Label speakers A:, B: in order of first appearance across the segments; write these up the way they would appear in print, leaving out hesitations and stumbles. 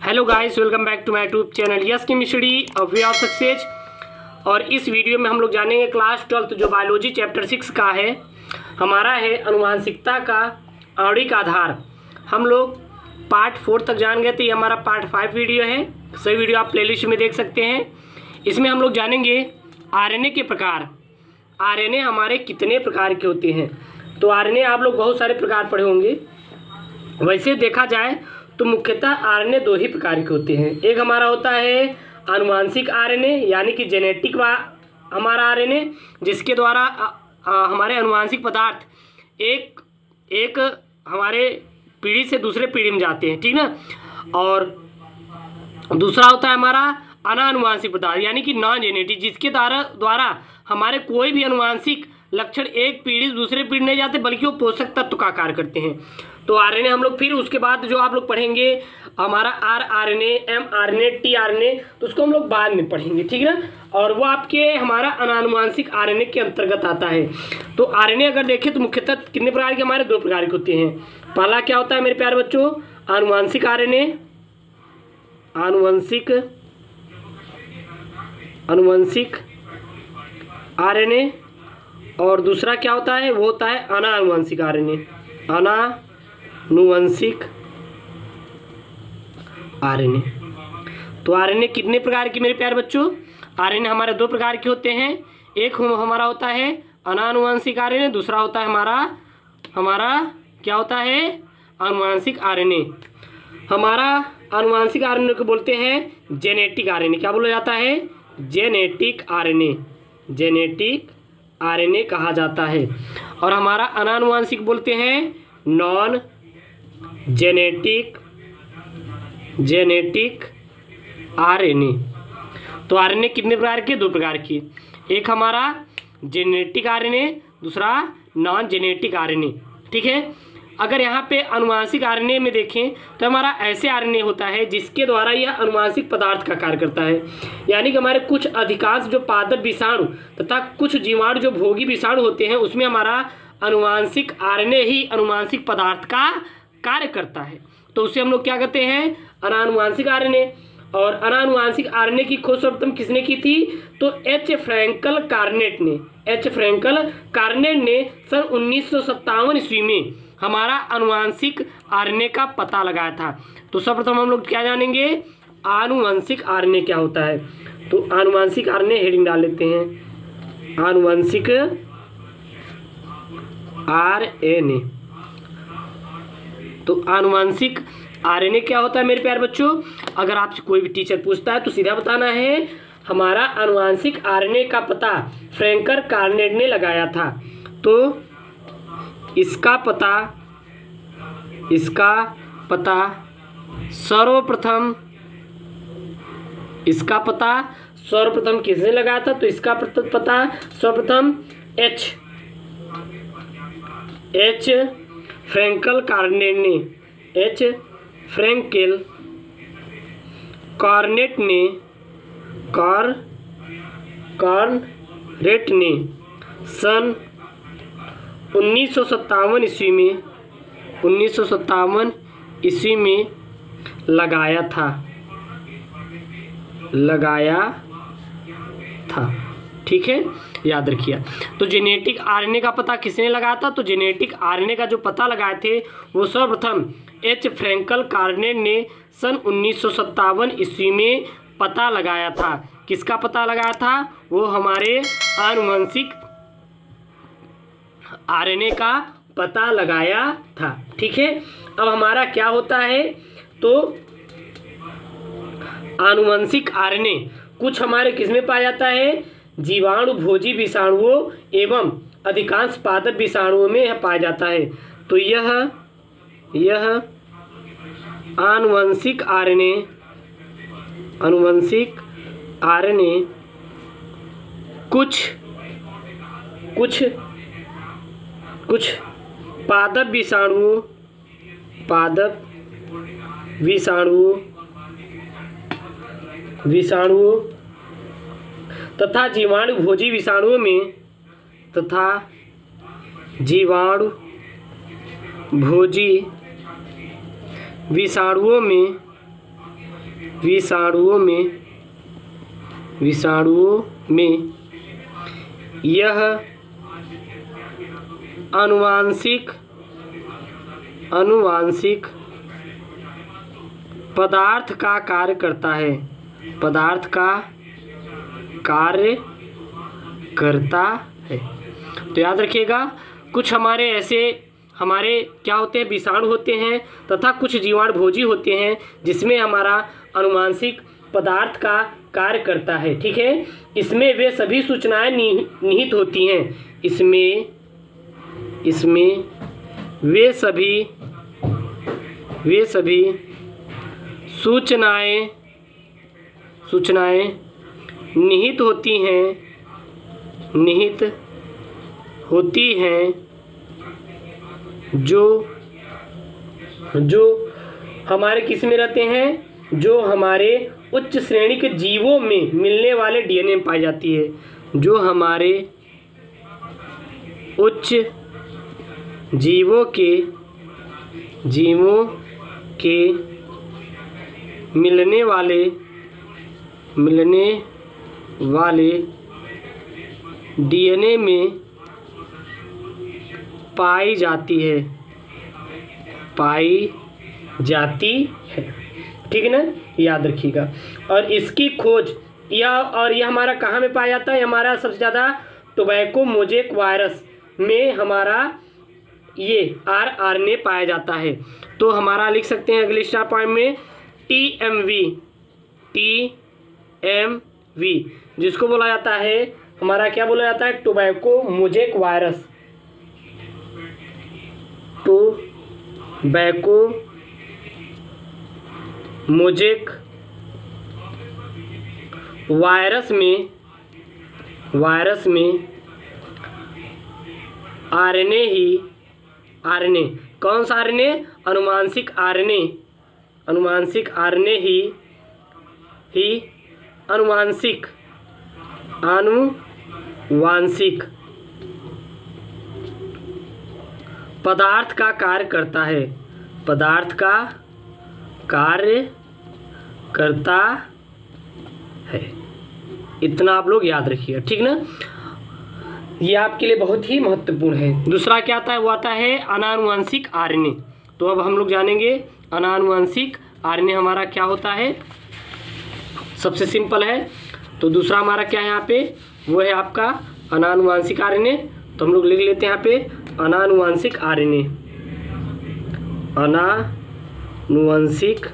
A: Hello guys, welcome back to my YouTube channel yes chemistry a way of success. और इस video में हम लोग जानेंगे क्लास 12 जो बायोलॉजी चैप्टर 6 का है, हमारा है अनुवांशिकता का आणविक आधार। हम लोग पार्ट 4 तक जान गए थे, ये हमारा पार्ट 5 वीडियो है। सभी वीडियो आप प्लेलिस्ट में देख सकते हैं। इसमें हम लोग जानेंगे आरएनए के प्रकार। आरएनए हमारे कितने प्रकार के होते हैं। तो आरएनए आप लोग बहुत सारे प्रकार पढ़े होंगे। वैसे देखा जाए तो मुख्यतः आरएनए दो ही प्रकार के होते हैं। एक हमारा होता है आनुवांशिक आरएनए, यानी कि जेनेटिक हमारा आरएनए, जिसके द्वारा हमारे आनुवांशिक पदार्थ एक हमारे पीढ़ी से दूसरे पीढ़ी में जाते हैं, ठीक ना। और दूसरा होता है हमारा अनानुवांशिक पदार्थ, यानी कि नॉन जेनेटिक, जिसके द्वारा हमारे कोई भी अनुवांशिक लक्षण एक पीढ़ी से दूसरे पीढ़ी नहीं जाते, बल्कि वो पोषक तत्व का कार्य करते हैं। तो आरएनए हम लोग फिर उसके बाद जो आप लोग पढ़ेंगे हमारा आरआरएनए, एमआरएनए, टीआरएनए, तो उसको हम लोग बाद में पढ़ेंगे, ठीक है ना। और वो आपके हमारा अनानुवांशिक आरएनए के अंतर्गत आता है। तो आरएनए अगर देखें तो मुख्यतः कितने प्रकार के, हमारे दो प्रकार के होते हैं। पहला क्या होता है मेरे प्यारे बच्चों, आनुवांशिक आरएनए, अनुवांशिक आरएनए। और दूसरा क्या होता है, वो होता है अनानुवांशिक आरएनए, अनानुवंशिक आरएनए। तो आरएनए कितने प्रकार की मेरे प्यारे बच्चों, आरएनए हमारे दो प्रकार के होते हैं। एक हमारा होता है अनानुवंशिक आरएनए, दूसरा होता है हमारा क्या होता है, आनुवांशिक आरएनए। हमारा आनुवांशिक आरएनए को बोलते हैं जेनेटिक आरएनए। क्या बोला जाता है, जेनेटिक आरएनए, जेनेटिक आरएनए कहा जाता है। और हमारा अनानुवांशिक बोलते हैं नॉन जेनेटिक आरएनए। तो आरएनए कितने प्रकार के, दो प्रकार के। एक हमारा जेनेटिक आरएनए, दूसरा नॉन जेनेटिक आरएनए, ठीक है। अगर यहाँ पे अनुवांशिक आरएनए में देखें तो हमारा ऐसे आरएनए होता है जिसके द्वारा यह अनुवांशिक पदार्थ का कार्य करता है, यानी कि हमारे कुछ अधिकांश जो पादप विषाणु तथा कुछ जीवाणु जो भोगी विषाणु होते हैं, उसमें हमारा अनुवांशिक आरएनए ही अनुवांशिक पदार्थ का कार्य करता है। तो उसे हम लोग क्या कहते हैं, अनानुवांशिक आरएनए। और अनानुवांशिक आरएनए की खोज सर्वप्रथम किसने की थी, तो एच फ्रैंकल कार्नेट ने सन 1957 ईस्वी में हमारा अनुवांशिक आरएनए का पता लगाया था। तो सर्वप्रथम हम लोग क्या जानेंगे, आनुवंशिक आरएनए क्या होता है। तो आनुवंशिक आरएनए हेडिंग डाल लेते हैं, आनुवंशिक आरएनए। तो आनुवंशिक आरएनए क्या होता है मेरे प्यारे बच्चों, अगर आपसे कोई भी टीचर पूछता है तो सीधा बताना है हमारा आनुवंशिक आरएनए का पता फ्रैंकल कार्नेट ने लगाया था। तो इसका पता सर्वप्रथम किसने लगाया था, तो इसका पता सर्वप्रथम एच फ्रैंकल कार्नेट ने सन 1957 ईस्वी में लगाया था, ठीक है, याद रखिए। तो जेनेटिक आरएनए का पता किसने लगाया था, तो जेनेटिक आरएनए का जो पता लगाए थे वो सर्वप्रथम एच फ्रैंकल कार्नेट ने सन 1957 ईस्वी में पता लगाया था। किसका पता लगाया था, वो हमारे आनुवंशिक आरएनए का पता लगाया था, ठीक है। अब हमारा क्या होता है, तो आनुवंशिक आरएनए कुछ हमारे किसमें पाया जाता है, जीवाणु भोजी विषाणुओं एवं अधिकांश पादप विषाणुओं में पाया जाता है। तो यह आनुवंशिक आरएनए कुछ पादप विषाणुओं तथा जीवाणु भोजी विषाणुओं में विषाणुओं में यह अनुवांशिक पदार्थ का कार्य करता है, पदार्थ का कार्य करता है। तो याद रखिएगा, कुछ हमारे क्या होते हैं, विषाणु होते हैं तथा कुछ जीवाणु भोजी होते हैं जिसमें हमारा अनुवांशिक पदार्थ का कार्य करता है। ठीक है, इसमें वे सभी सूचनाएं निहित होती हैं, इसमें वे सभी सूचनाएं निहित होती हैं जो हमारे किस में रहते हैं, जो हमारे उच्च श्रेणी के जीवों में मिलने वाले डीएनए में पाई जाती है, जो हमारे उच्च जीवों के मिलने वाले डीएनए में पाई जाती है। ठीक है ना, याद रखिएगा। और इसकी खोज यह हमारा कहाँ में पाया जाता है, हमारा सबसे ज़्यादा टोबैको मोज़ेक वायरस में हमारा ये आरएनए पाया जाता है। तो हमारा लिख सकते हैं अगले स्टार पॉइंट में टीएमवी, जिसको बोला जाता है, हमारा क्या बोला जाता है, tobacco mosaic virus. Tobacco mosaic virus में आरएनए कौन सा आरएनए, अनुवांशिक आरएनए ही अनुवांशिक पदार्थ का कार्य करता है, पदार्थ का कार्य करता है। इतना आप लोग याद रखिएगा, ठीक ना, ये आपके लिए बहुत ही महत्वपूर्ण है। दूसरा क्या आता है, वो आता है अनानुवांशिक आरएनए। तो अब हम लोग जानेंगे अनानुवांशिक आरएनए हमारा क्या होता है। सबसे सिंपल है, तो दूसरा हमारा क्या है यहाँ पे, वो है आपका अनानुवांशिक आरएनए। तो हम लोग लिख लेते हैं यहाँ पे अनानुवांशिक आरएनए, अनानुवांशिक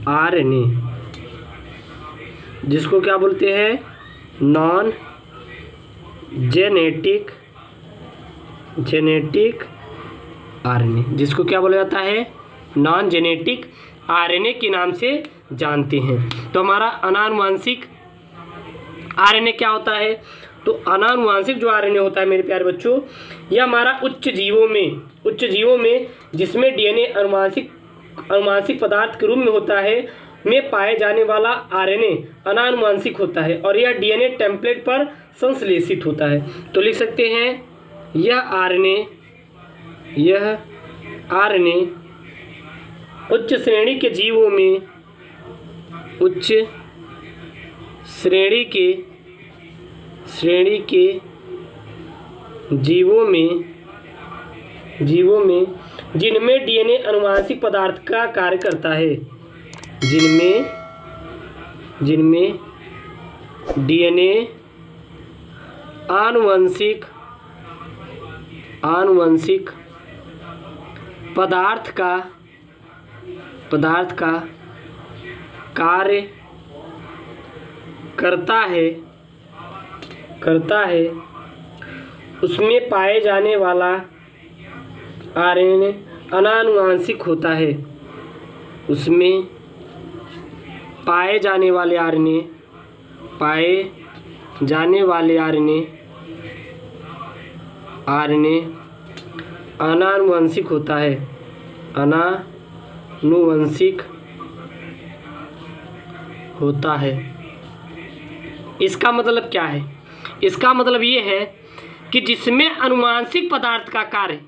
A: आरएनए, जिसको क्या बोलते हैं, नॉन जेनेटिक आरएनए, जिसको क्या बोला जाता है, नॉन जेनेटिक आरएनए के नाम से जानते हैं। तो हमारा अनानुवांशिक आरएनए क्या होता है, तो अनानुवांशिक जो आरएनए होता है मेरे प्यारे बच्चों, यह हमारा उच्च जीवों में जिसमें डीएनए अनुवांशिक पदार्थ के रूप में होता है, में पाए जाने वाला आरएनए अनानुवांशिक होता है और यह डीएनए टेम्पलेट पर संश्लेषित होता है। तो लिख सकते हैं यह आरएनए उच्च श्रेणी के जीवों में जिनमें डीएनए अनुवांशिक पदार्थ का कार्य करता है, जिनमें डीएनए आनुवंशिक पदार्थ का कार्य करता है, उसमें पाए जाने वाला आरएनए अनानुवांशिक होता है, उसमें पाए जाने वाले आरएनए अनानुवांशिक होता है, अनानुवांशिक होता है। इसका मतलब क्या है, इसका मतलब ये है कि जिसमें अनुवांशिक पदार्थ का कार्य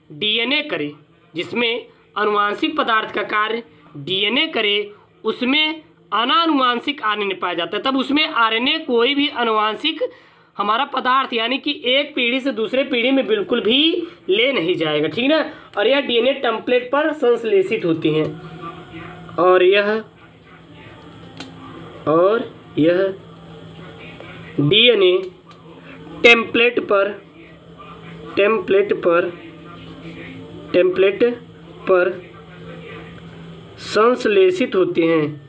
A: डीएनए करे, जिसमें अनुवांशिक पदार्थ का कार्य डीएनए करे उसमें अनानुवांशिक आरएनए पाया जाता है, तब उसमें आरएनए कोई भी आनुवांशिक हमारा पदार्थ यानी कि एक पीढ़ी से दूसरे पीढ़ी में बिल्कुल भी ले नहीं जाएगा, ठीक ना। और यह डीएनए टेम्पलेट पर संश्लेषित होती हैं और यह डीएनए टेम्पलेट पर संश्लेषित होते हैं।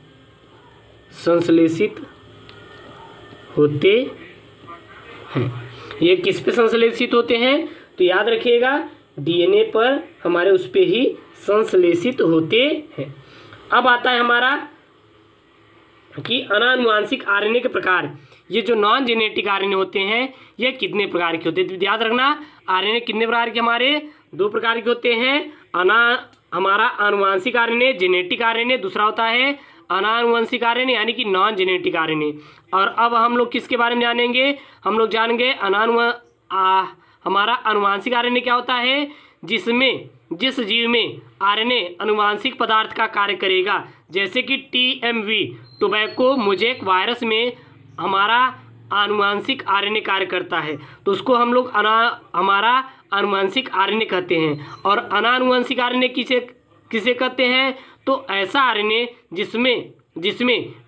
A: ये किस पे संश्लेषित होते हैं तो याद रखिएगा डीएनए पर हमारे उस पे ही संश्लेषित होते हैं। अब आता है हमारा कि अनानुवांशिक आरएनए के प्रकार। ये जो नॉन जेनेटिक आरएनए होते हैं ये कितने प्रकार के होते हैं, तो याद रखना आरएनए कितने प्रकार के हमारे 2 प्रकार के होते हैं। हमारा आनुवांशिक आरएनए, जेनेटिक आरएनए, दूसरा होता है अनानुवंशिक आरएनए यानी कि नॉन जेनेटिक आरएनए। और अब हम लोग किसके बारे में जानेंगे, हम लोग जानेंगे हमारा आनुवांशिक आरएनए क्या होता है, जिस जीव में आरएनए आनुवांशिक पदार्थ का कार्य करेगा, जैसे कि टीएमवी टोबैको मोज़ेक वायरस में हमारा आनुवांशिक आरएनए कार्य करता है, तो उसको हम लोग हमारा आनुवांशिक आरएनए कहते हैं। और अनानुवंशिक आरएनए किसे कहते हैं, तो ऐसा आरएनए जिसमें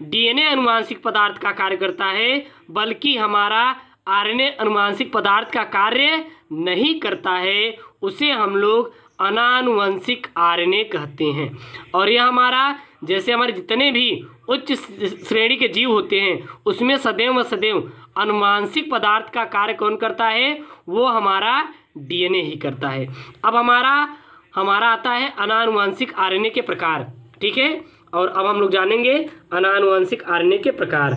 A: डीएनए आनुवांशिक पदार्थ का कार्य करता है, बल्कि हमारा आरएनए आनुवांशिक पदार्थ का कार्य नहीं करता है, उसे हम लोग अनानुवंशिक आरएनए कहते हैं। और यह हमारा जैसे हमारे जितने भी उच्च श्रेणी के जीव होते हैं उसमें सदैव आनुवांशिक पदार्थ का कार्य कौन करता है, वो हमारा डीएनए ही करता है। अब हमारा आता है अनानुवंशिक आरएनए के प्रकार, ठीक है। और अब हम लोग जानेंगे अनानुवंशिक आरएनए के प्रकार।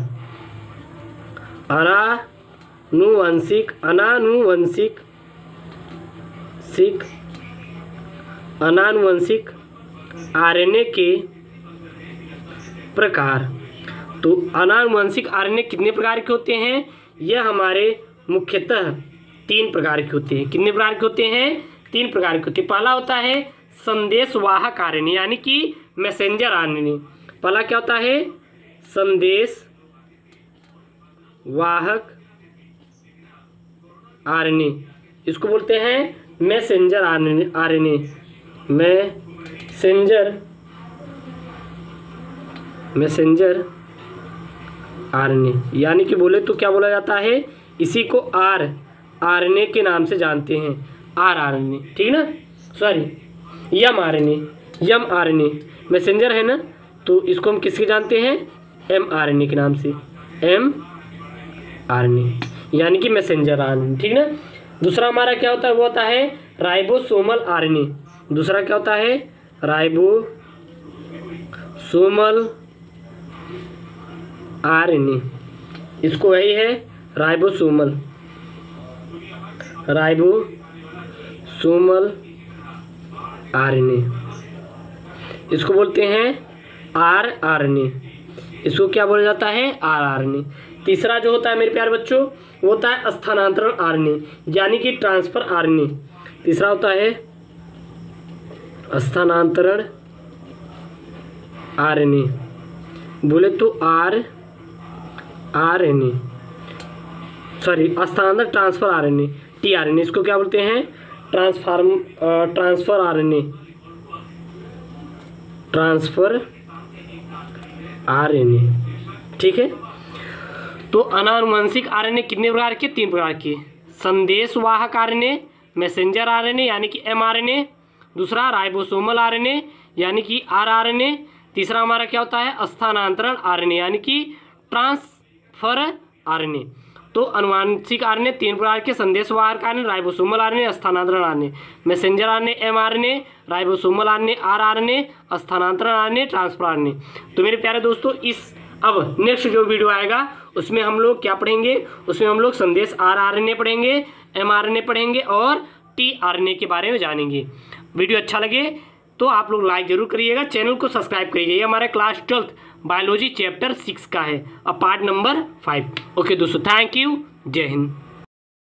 A: अनानुवंशिक आरएनए के प्रकार। तो अनानुवंशिक आरएनए कितने प्रकार के होते हैं, यह हमारे मुख्यतः 3 प्रकार के होते हैं। कितने प्रकार के होते हैं, 3 प्रकार के होते हैं। पहला होता है संदेशवाहक आरएनए यानी कि मैसेंजर आरएनए। पहला क्या होता है, संदेशवाहक आरएनए, इसको बोलते हैं मैसेंजर आरएनए। मैसेंजर आरएनए यानी कि बोले तो क्या बोला जाता है, इसी को आरएनए के नाम से जानते हैं, आरएनए, ठीक ना। सॉरी एम आरएनए मैसेंजर है ना, तो इसको हम किसके जानते हैं, एम आरएनए के नाम से, एम आरएनए यानी कि मैसेंजर आरएनए, ठीक ना। दूसरा हमारा क्या होता है, वो होता है राइबोसोमल आरएनए। दूसरा क्या होता है, राइबोसोमल आरएनए, इसको वही है राइबोसोमल आरएनए, इसको बोलते हैं आरएनए, इसको क्या बोला जाता है, आरएनए। तीसरा जो होता है मेरे प्यारे बच्चों वो होता है स्थानांतरण आरएनए यानी कि ट्रांसफर आरएनए। तीसरा होता है स्थानांतरण आरएनए, बोले तो आरएनए, सॉरी स्थानांतरण ट्रांसफर आरएनए, टीआरएनए, इसको क्या बोलते हैं, ट्रांसफर आरएनए, ठीक है। तो अनानुवंशिक आरएनए कितने प्रकार के, 3 प्रकार के। संदेशवाहक आरएनए, मैसेंजर आरएनए यानी कि एमआरएनए, दूसरा राइबोसोमल आरएनए यानी कि आरआरएनए, तीसरा हमारा क्या होता है स्थानांतरण आरएनए यानी कि ट्रांसफर आरएनए। तो आनुवंशिक आरएनए 3 प्रकार के, संदेशवाहक आरएनए, राइबोसोमल आरएनए, स्थानांतरण RNA, messenger RNA mRNA, ribosomal RNA rRNA, स्थानांतरण आरएनए, ट्रांसफर आरएनए। तो मेरे प्यारे दोस्तों अब नेक्स्ट जो वीडियो आएगा उसमें हम लोग क्या पढ़ेंगे, उसमें हम लोग संदेश आरआरएनए पढ़ेंगे, एमआरएनए पढ़ेंगे और टीआरएनए के बारे में जानेंगे। वीडियो अच्छा लगे तो आप लोग लाइक जरूर करिएगा, चैनल को सब्सक्राइब करिएगा। ये हमारा क्लास 12th बायोलॉजी चैप्टर 6 का है, अब पार्ट नंबर 5। ओके दोस्तों, थैंक यू, जय हिंद।